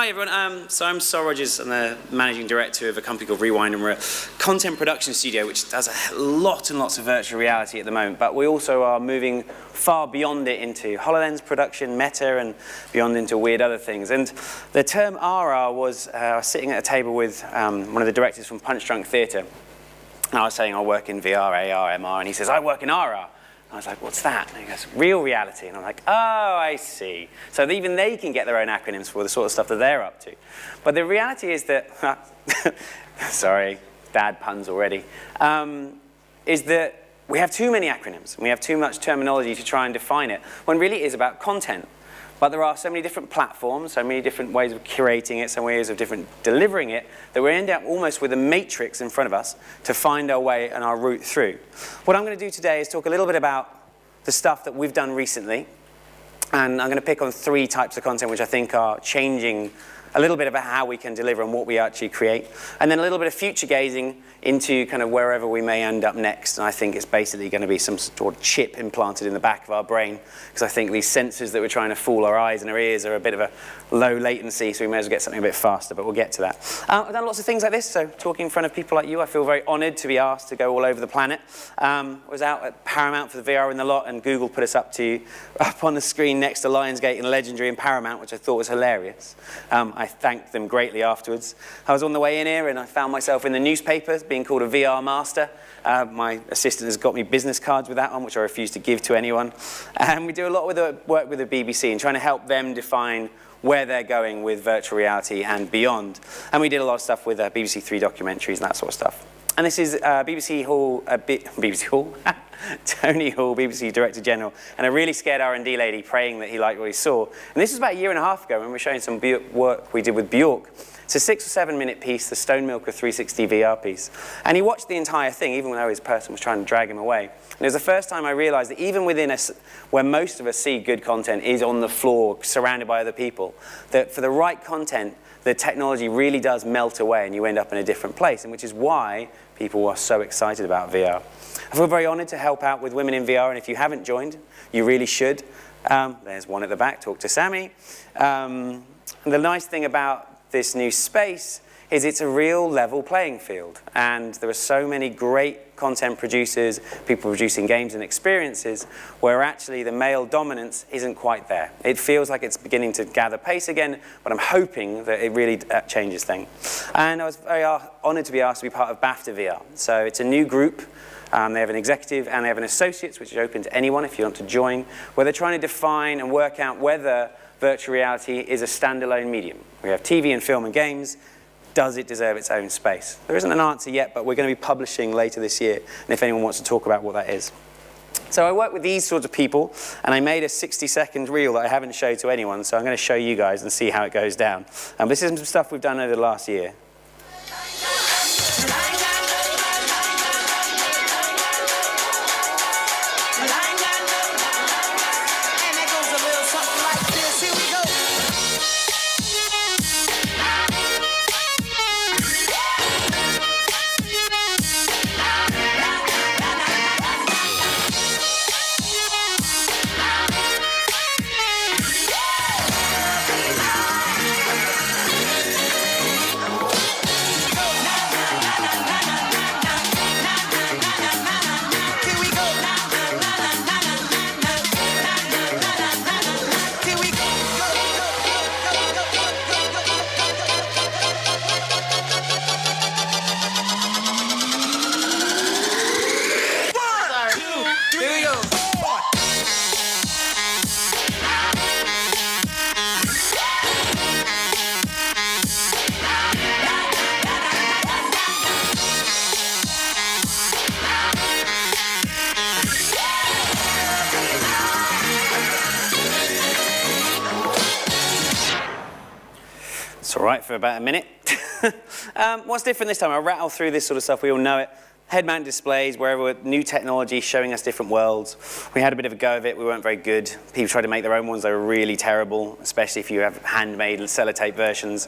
Hi everyone, so I'm Sol Rogers, I'm the Managing Director of a company called REWIND, and we're a content production studio which does a lot and lots of virtual reality at the moment, but we also are moving far beyond it into HoloLens production, meta, and beyond into weird other things. And the term RR was, I was sitting at a table with one of the directors from Punch Drunk Theatre, and I was saying I work in VR, AR, MR, and he says, I work in RR. I was like, what's that? And he goes, real reality. And I'm like, oh, I see. So even they can get their own acronyms for the sort of stuff that they're up to. But the reality is that, sorry, bad puns already, is that we have too many acronyms. And we have too much terminology to try and define it, when really it is about content. But there are so many different platforms, so many different ways of curating it, so many ways of different delivering it, that we end up almost with a matrix in front of us to find our way and our route through. What I'm going to do today is talk a little bit about the stuff that we've done recently. And I'm going to pick on 3 types of content which I think are changing a little bit about how we can deliver and what we actually create. And then a little bit of future gazing into kind of wherever we may end up next. And I think it's basically going to be some sort of chip implanted in the back of our brain, because I think these sensors that we're trying to fool our eyes and our ears are a bit of a low latency, so we may as well get something a bit faster, but we'll get to that. I've done lots of things like this, so talking in front of people like you, I feel very honoured to be asked to go all over the planet. I was out at Paramount for the VR in the Lot, and Google put us up on the screen next to Lionsgate and Legendary and Paramount, which I thought was hilarious. I thanked them greatly afterwards. I was on the way in here and I found myself in the newspapers being called a VR master. My assistant has got me business cards with that on, which I refuse to give to anyone. And we do a lot with work with the BBC and trying to help them define where they're going with virtual reality and beyond. And we did a lot of stuff with BBC 3 documentaries and that sort of stuff. And this is BBC Hall, Tony Hall, BBC Director General, and a really scared R&D lady praying that he liked what he saw. And this was about a year and a half ago when we were showing some work we did with Bjork. It's a 6 or 7 minute piece, the Stonemilker 360 VR piece. And he watched the entire thing, even though his person was trying to drag him away. And it was the first time I realized that even within us, where most of us see good content is on the floor, surrounded by other people, that for the right content, the technology really does melt away and you end up in a different place, and which is why people are so excited about VR. I feel very honored to help out with Women in VR, and if you haven't joined, you really should. There's one at the back, talk to Sammy. And the nice thing about this new space is it's a real level playing field, and there are so many great content producers, people producing games and experiences, where actually the male dominance isn't quite there. It feels like it's beginning to gather pace again, but I'm hoping that it really changes things. And I was very honored to be asked to be part of BAFTA VR. So it's a new group. They have an executive and they have an associates, which is open to anyone if you want to join, where they're trying to define and work out whether virtual reality is a standalone medium. We have TV and film and games. Does it deserve its own space? There isn't an answer yet, but we're going to be publishing later this year, and if anyone wants to talk about what that is. So I work with these sorts of people, and I made a 60-second reel that I haven't showed to anyone, so I'm going to show you guys and see how it goes down. This is some stuff we've done over the last year. It's all right for about a minute. What's different this time? I'll rattle through this sort of stuff. We all know it. Head-mount displays, wherever new technology showing us different worlds. We had a bit of a go of it. We weren't very good. People tried to make their own ones. They were really terrible, especially if you have handmade sellotape versions.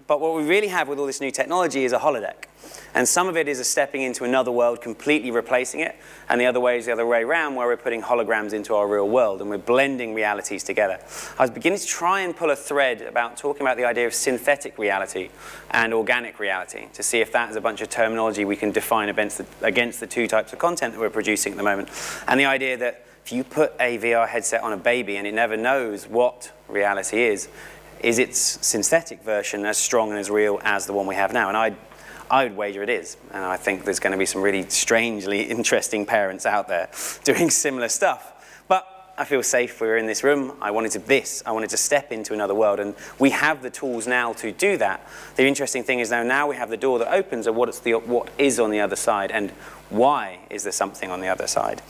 But what we really have with all this new technology is a holodeck. And some of it is a stepping into another world, completely replacing it. And the other way is the other way around, where we're putting holograms into our real world and we're blending realities together. I was beginning to try and pull a thread about talking about the idea of synthetic reality and organic reality to see if that is a bunch of terminology we can define against the two types of content that we're producing at the moment. And the idea that if you put a VR headset on a baby and it never knows what reality is its synthetic version as strong and as real as the one we have now? And I would wager it is. And I think there's going to be some really strangely interesting parents out there doing similar stuff. But I feel safe. We're in this room. I wanted to step into another world. And we have the tools now to do that. The interesting thing is now we have the door that opens of what is on the other side and why is there something on the other side.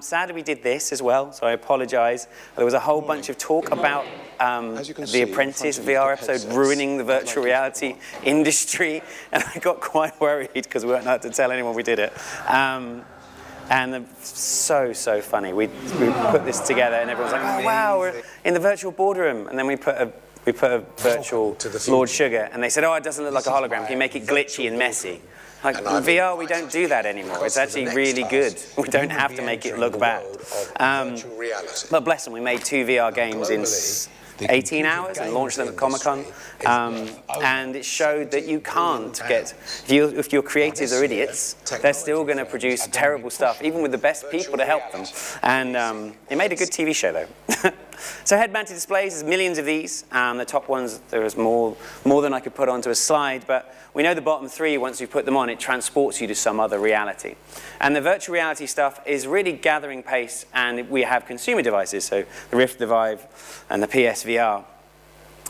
Sadly, we did this as well, so I apologize. There was a whole bunch of talk about the Apprentice VR episode ruining the virtual reality industry, and I got quite worried because we weren't allowed to tell anyone we did it. And so funny. We put this together, and everyone's like, "Oh wow, we're in the virtual boardroom," and then we put a virtual Lord Sugar, and they said, "Oh, it doesn't look like a hologram. Can you make it glitchy and messy?" Like in VR, we don't do that anymore. It's actually really good. We don't have to make it look bad. But bless them, we made 2 VR games in 18 hours and launched them at Comic-Con. And it showed that you can't get, if your creatives are idiots, they're still going to produce terrible stuff, even with the best people to help them. And it made a good TV show, though. So head-mounted displays, there's millions of these. The top ones, there was more than I could put onto a slide, but we know the bottom 3, once you put them on, it transports you to some other reality. And the virtual reality stuff is really gathering pace, and we have consumer devices, so the Rift, the Vive, and the PSVR.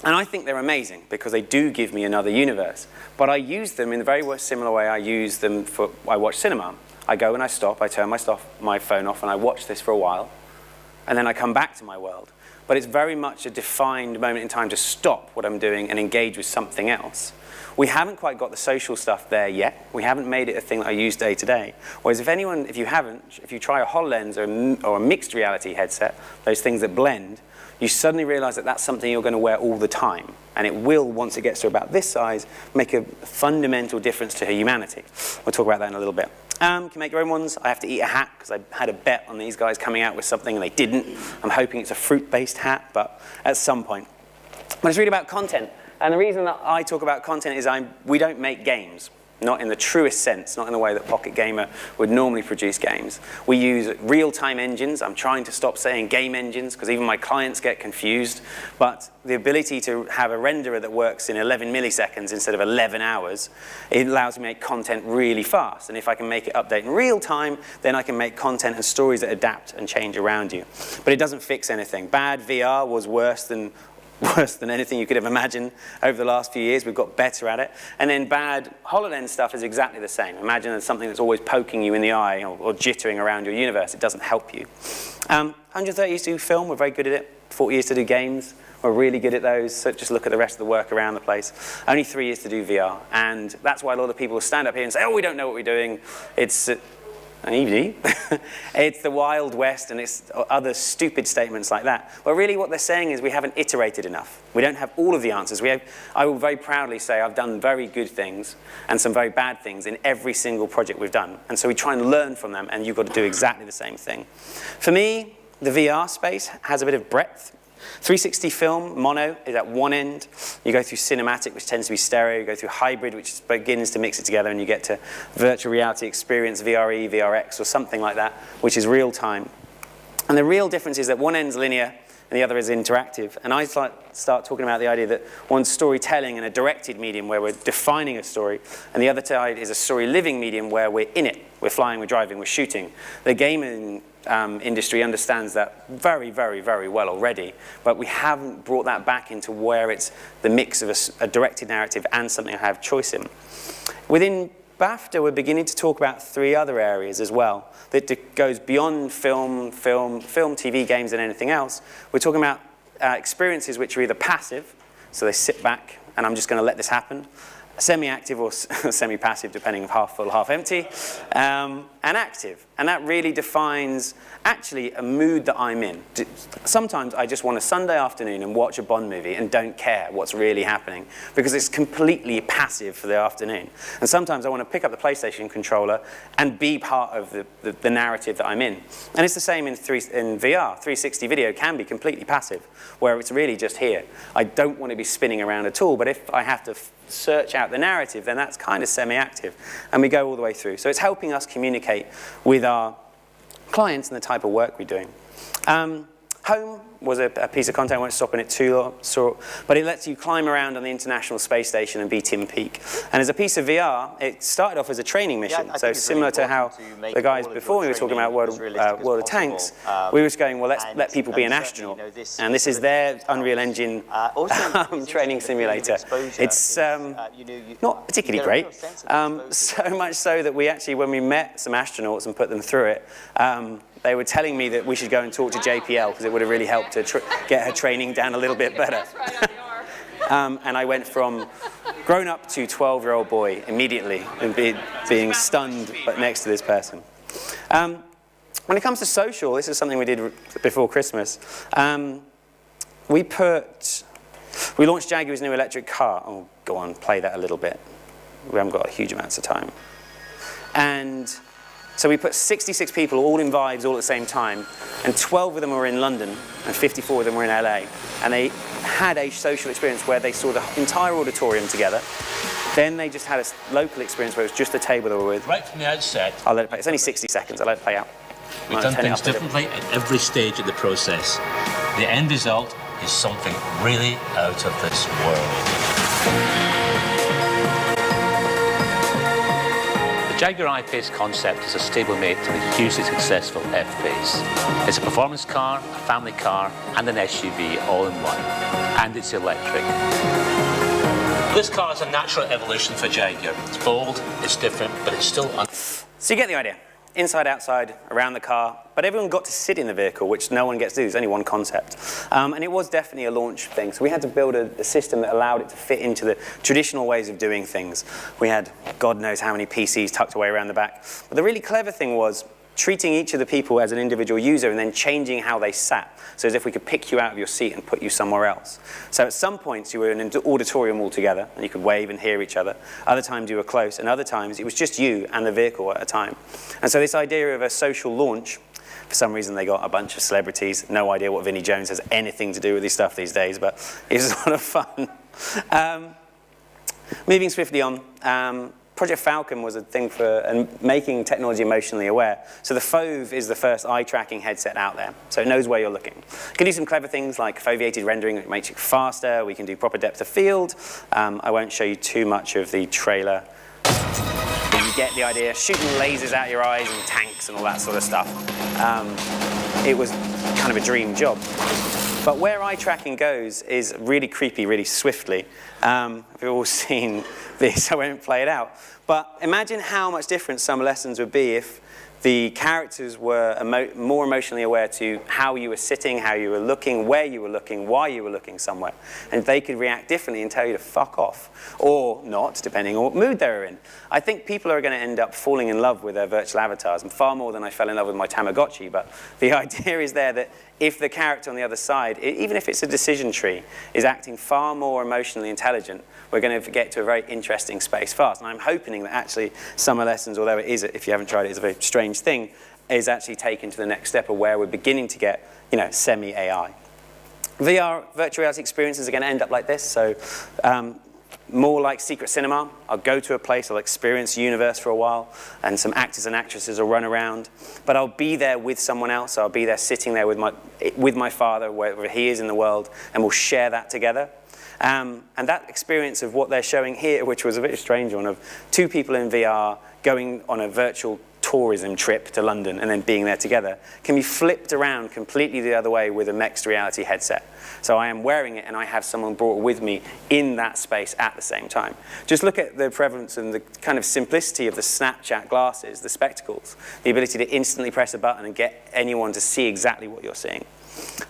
And I think they're amazing, because they do give me another universe. But I use them in the very similar way I use them I watch cinema. I go and I stop, I turn my phone off, and I watch this for a while, and then I come back to my world. But it's very much a defined moment in time to stop what I'm doing and engage with something else. We haven't quite got the social stuff there yet. We haven't made it a thing that I use day to day. Whereas if you try a HoloLens or a mixed reality headset, those things that blend, you suddenly realize that that's something you're going to wear all the time. And it will, once it gets to about this size, make a fundamental difference to humanity. We'll talk about that in a little bit. Can make your own ones. I have to eat a hat because I had a bet on these guys coming out with something and they didn't. I'm hoping it's a fruit-based hat, but at some point. But it's really about content. And the reason that I talk about content is we don't make games. Not in the truest sense, not in the way that Pocket Gamer would normally produce games. We use real-time engines. I'm trying to stop saying game engines because even my clients get confused. But the ability to have a renderer that works in 11 milliseconds instead of 11 hours, it allows me to make content really fast. And if I can make it update in real time, then I can make content and stories that adapt and change around you. But it doesn't fix anything. Bad VR was worse than anything you could have imagined over the last few years. We've got better at it. And then bad HoloLens stuff is exactly the same. Imagine it's something that's always poking you in the eye or jittering around your universe. It doesn't help you. 130 years to do film. We're very good at it. 40 years to do games. We're really good at those. So just look at the rest of the work around the place. Only 3 years to do VR. And that's why a lot of people stand up here and say, oh, we don't know what we're doing. It's it's the Wild West and it's other stupid statements like that. But really what they're saying is we haven't iterated enough. We don't have all of the answers. I will very proudly say I've done very good things and some very bad things in every single project we've done. And so we try and learn from them, and you've got to do exactly the same thing. For me, the VR space has a bit of breadth. 360 film, mono, is at one end. You go through cinematic, which tends to be stereo. You go through hybrid, which begins to mix it together, and you get to virtual reality experience, VRE, VRX, or something like that, which is real time. And the real difference is that one end's linear, and the other is interactive. And I start talking about the idea that one's storytelling in a directed medium where we're defining a story, and the other side is a story living medium where we're in it. We're flying, we're driving, we're shooting. The gaming industry understands that very, very, very well already, but we haven't brought that back into where it's the mix of a directed narrative and something I have choice in. Within BAFTA, we're beginning to talk about 3 other areas as well that goes beyond film, TV, games, and anything else. We're talking about experiences which are either passive, so they sit back and I'm just going to let this happen. semi-active or semi-passive, depending on half full, half empty, and active. And that really defines actually a mood that I'm in. Sometimes I just want a Sunday afternoon and watch a Bond movie and don't care what's really happening because it's completely passive for the afternoon. And sometimes I want to pick up the PlayStation controller and be part of the narrative that I'm in. And it's the same in VR. 360 video can be completely passive, where it's really just here. I don't want to be spinning around at all, but if I have to search out the narrative, then that's kind of semi-active. And we go all the way through. So it's helping us communicate with our clients and the type of work we're doing. Home was a piece of content. I won't stop on it too long, but it lets you climb around on the International Space Station and be Tim Peake. And as a piece of VR, it started off as a training mission. So similar to how the guys before me were talking about World of Tanks, we were just going, well, let's let people be an astronaut. And this is their Unreal Engine training simulator. It's not particularly great. So much so that we actually, when we met some astronauts and put them through it, they were telling me that we should go and talk to JPL because it would have really helped to get her training down a little bit better. And I went from grown-up to 12-year-old boy immediately, and being stunned next to this person. When it comes to social, this is something we did before Christmas. We launched Jaguar's new electric car. Oh, go on, play that a little bit. We haven't got huge amounts of time. And so we put 66 people all in Vibes all at the same time, and 12 of them were in London, and 54 of them were in LA. And they had a social experience where they saw the entire auditorium together. Then they just had a local experience where it was just the table they were with. Right from the outset. I'll let it play. It's only 60 seconds. I'll let it play out. We've done things differently at every stage of the process. The end result is something really out of this world. The Jaguar I-Pace concept is a stablemate to the hugely successful F-Pace. It's a performance car, a family car, and an SUV all in one. And it's electric. This car is a natural evolution for Jaguar. It's bold, it's different, but it's still... So you get the idea. Inside, outside, around the car, but everyone got to sit in the vehicle, which no one gets to do. There's only one concept. And it was definitely a launch thing. So we had to build a system that allowed it to fit into the traditional ways of doing things. We had God knows how many PCs tucked away around the back. But the really clever thing was treating each of the people as an individual user and then changing how they sat. So as if we could pick you out of your seat and put you somewhere else. So at some points you were in an auditorium all together and you could wave and hear each other. Other times you were close, and other times it was just you and the vehicle at a time. And so this idea of a social launch, for some reason they got a bunch of celebrities. No idea what Vinnie Jones has anything to do with this stuff these days, but it was a lot of fun. Moving swiftly on. Project Falcon was a thing for making technology emotionally aware. So the Fove is the first eye-tracking headset out there. So it knows where you're looking. You can do some clever things like foveated rendering, which makes it faster. We can do proper depth of field. I won't show you too much of the trailer. But you get the idea. Shooting lasers out your eyes and tanks and all that sort of stuff. It was kind of a dream job. But where eye tracking goes is really creepy, really swiftly. We've all seen this, I won't play it out. But imagine how much different some lessons would be if the characters were more emotionally aware to how you were sitting, how you were looking, where you were looking, why you were looking somewhere. And they could react differently and tell you to fuck off, or not, depending on what mood they were in. I think people are going to end up falling in love with their virtual avatars, and far more than I fell in love with my Tamagotchi. But the idea is there that if the character on the other side, even if it's a decision tree, is acting far more emotionally intelligent, we're going to get to a very interesting space fast. And I'm hoping that actually Summer Lessons, although it is, if you haven't tried it, it's a very strange thing, is actually taken to the next step of where we're beginning to get, semi-AI. VR, virtual reality experiences are going to end up like this. So more like Secret Cinema. I'll go to a place, I'll experience the universe for a while, and some actors and actresses will run around. But I'll be there with someone else. I'll be there sitting there with my father, wherever he is in the world, and we'll share that together. And that experience of what they're showing here, which was a bit strange one, of two people in VR going on a virtual tourism trip to London and then being there together, can be flipped around completely the other way with a mixed reality headset. So I am wearing it and I have someone brought with me in that space at the same time. Just look at the prevalence and the kind of simplicity of the Snapchat glasses, the spectacles, the ability to instantly press a button and get anyone to see exactly what you're seeing.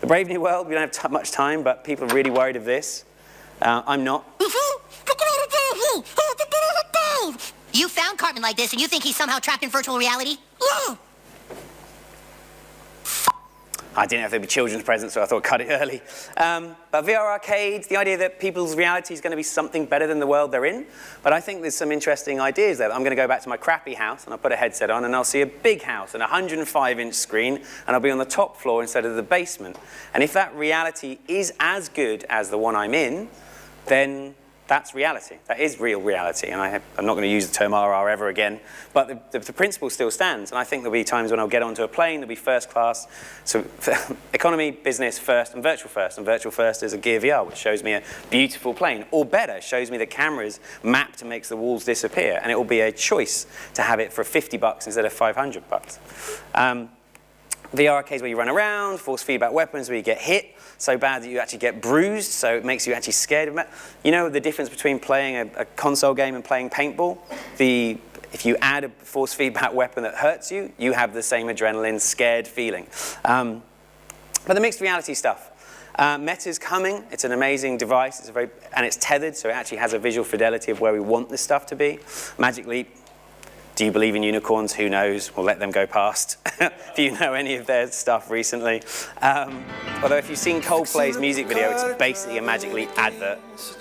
The Brave New World, we don't have much time, but people are really worried of this. I'm not. You found Cartman like this, and you think he's somehow trapped in virtual reality? Yeah. I didn't know if there'd be children's presents, so I thought I'd cut it early. But VR arcades, the idea that people's reality is going to be something better than the world they're in. But I think there's some interesting ideas there. I'm going to go back to my crappy house, and I'll put a headset on, and I'll see a big house and a 105-inch screen, and I'll be on the top floor instead of the basement. And if that reality is as good as the one I'm in, then that's reality. That is real reality. And I'm not going to use the term RR ever again, but the principle still stands. And I think there'll be times when I'll get onto a plane, there'll be first class. So economy, business first, and virtual first. And virtual first is a Gear VR, which shows me a beautiful plane. Or better, shows me the cameras mapped and makes the walls disappear. And it will be a choice to have it for $50 instead of $500. VR arcades where you run around, force feedback weapons where you get hit so bad that you actually get bruised, so it makes you actually scared of it. You know the difference between playing a console game and playing paintball? If you add a force feedback weapon that hurts you, you have the same adrenaline, scared feeling. But the mixed reality stuff. Meta's coming. It's an amazing device. And it's tethered, so it actually has a visual fidelity of where we want this stuff to be. Magic Leap. Do you believe in unicorns? Who knows? We'll let them go past. If you know any of their stuff recently. Although if you've seen Coldplay's music video, it's basically a Magic Leap advert. I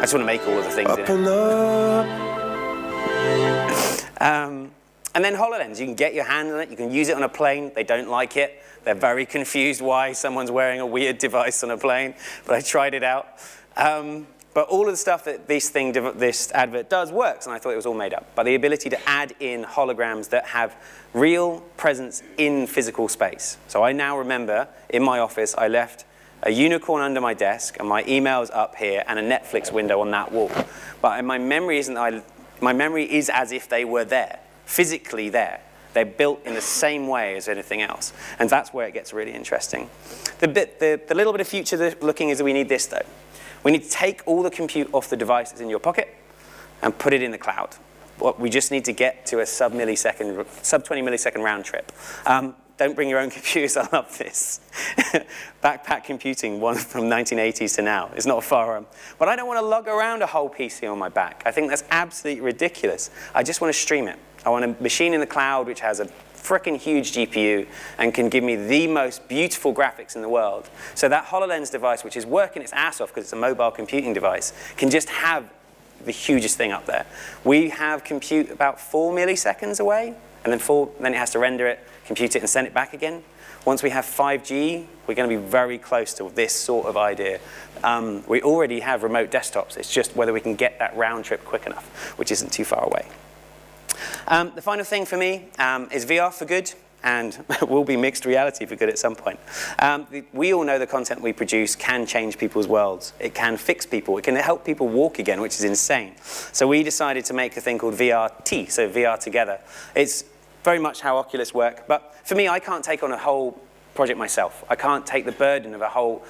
just want to make all of the things in it. And then HoloLens, you can get your hand on it, you can use it on a plane. They don't like it. They're very confused why someone's wearing a weird device on a plane, but I tried it out. But all of the stuff that this advert does works, and I thought it was all made up. But the ability to add in holograms that have real presence in physical space. So I now remember, in my office, I left a unicorn under my desk, and my email's up here, and a Netflix window on that wall. But my memory is as if they were there, physically there. They're built in the same way as anything else. And that's where it gets really interesting. The little bit of future looking is that we need this, though. We need to take all the compute off the device that's in your pocket and put it in the cloud. We just need to get to a sub 20 millisecond round trip. Don't bring your own computers, I love this. Backpack computing, one from 1980s to now, is not far. But I don't want to lug around a whole PC on my back. I think that's absolutely ridiculous. I just want to stream it. I want a machine in the cloud which has a frickin' huge GPU and can give me the most beautiful graphics in the world. So that HoloLens device, which is working its ass off because it's a mobile computing device, can just have the hugest thing up there. We have compute about 4 milliseconds away, and then it has to render it, compute it, and send it back again. Once we have 5G, we're going to be very close to this sort of idea. We already have remote desktops. It's just whether we can get that round trip quick enough, which isn't too far away. The final thing for me is VR for good, and will be mixed reality for good at some point. We all know the content we produce can change people's worlds. It can fix people. It can help people walk again, which is insane. So we decided to make a thing called VRT, so VR together. It's very much how Oculus work, but for me, I can't take on a whole project myself. I can't take the burden of a whole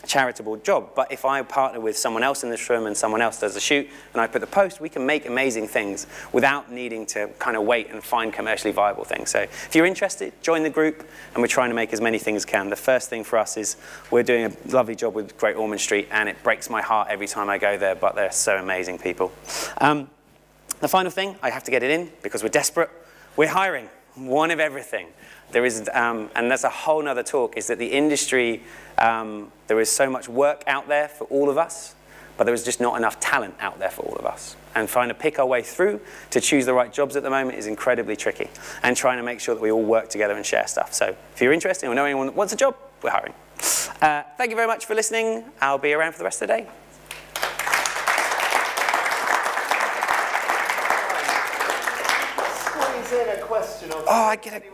charitable job, but if I partner with someone else in this room and someone else does the shoot and I put the post, we can make amazing things without needing to kind of wait and find commercially viable things. So if you're interested, join the group, and we're trying to make as many things as we can. The first thing for us is we're doing a lovely job with Great Ormond Street, and it breaks my heart every time I go there, but they're so amazing people. The final thing, I have to get it in because we're desperate. We're hiring one of everything. There is, and that's a whole nother talk, is that the industry, there is so much work out there for all of us, but there is just not enough talent out there for all of us. And trying to pick our way through to choose the right jobs at the moment is incredibly tricky. And trying to make sure that we all work together and share stuff. So if you're interested or know anyone that wants a job, we're hiring. Thank you very much for listening. I'll be around for the rest of the day. Oh, I get it.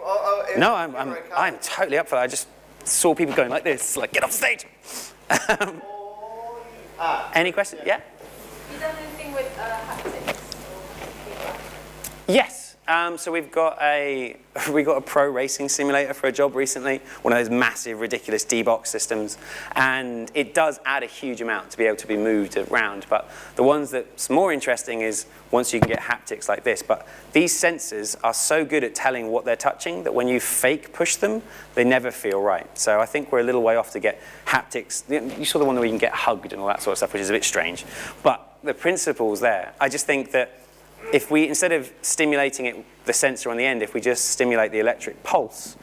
No, I'm totally up for that. I just saw people going like this, like, get off the stage. Any questions? Yeah? Have you done anything with haptics or feedback? Yes. So we've got a pro racing simulator for a job recently, one of those massive, ridiculous D-box systems, and it does add a huge amount to be able to be moved around. But the ones that's more interesting is once you can get haptics like this. But these sensors are so good at telling what they're touching that when you fake push them, they never feel right. So I think we're a little way off to get haptics. You saw the one where you can get hugged and all that sort of stuff, which is a bit strange. But the principle's there. I just think that if we, instead of stimulating it, the sensor on the end, if we just stimulate the electric pulse,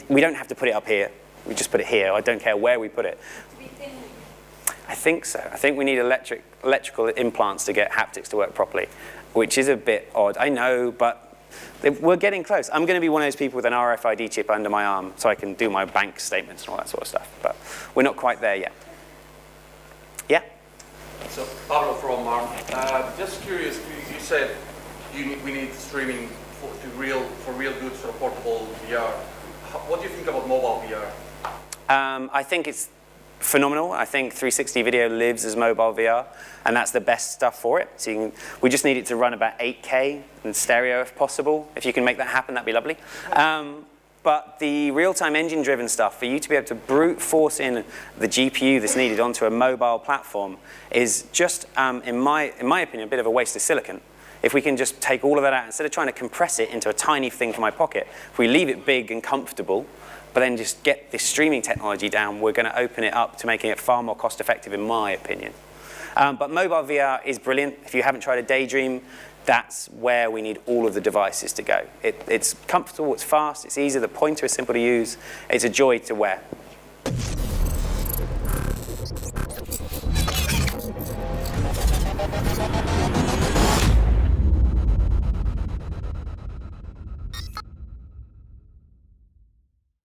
we don't have to put it up here. We just put it here. I don't care where we put it. I think so. I think we need electrical implants to get haptics to work properly, which is a bit odd. I know, but we're getting close. I'm going to be one of those people with an RFID chip under my arm so I can do my bank statements and all that sort of stuff. But we're not quite there yet. Yeah? So, Pablo from ARM. Just curious, you said we need streaming for real good sort of portable VR. What do you think about mobile VR? I think it's phenomenal. I think 360 video lives as mobile VR, and that's the best stuff for it. So we just need it to run about 8K in stereo if possible. If you can make that happen, that'd be lovely. But the real-time engine-driven stuff, for you to be able to brute force in the GPU that's needed onto a mobile platform is just, in my opinion, a bit of a waste of silicon. If we can just take all of that out, instead of trying to compress it into a tiny thing for my pocket, if we leave it big and comfortable, but then just get this streaming technology down, we're going to open it up to making it far more cost-effective, in my opinion. But mobile VR is brilliant. If you haven't tried a Daydream, that's where we need all of the devices to go. It's comfortable, it's fast, it's easy, the pointer is simple to use, it's a joy to wear.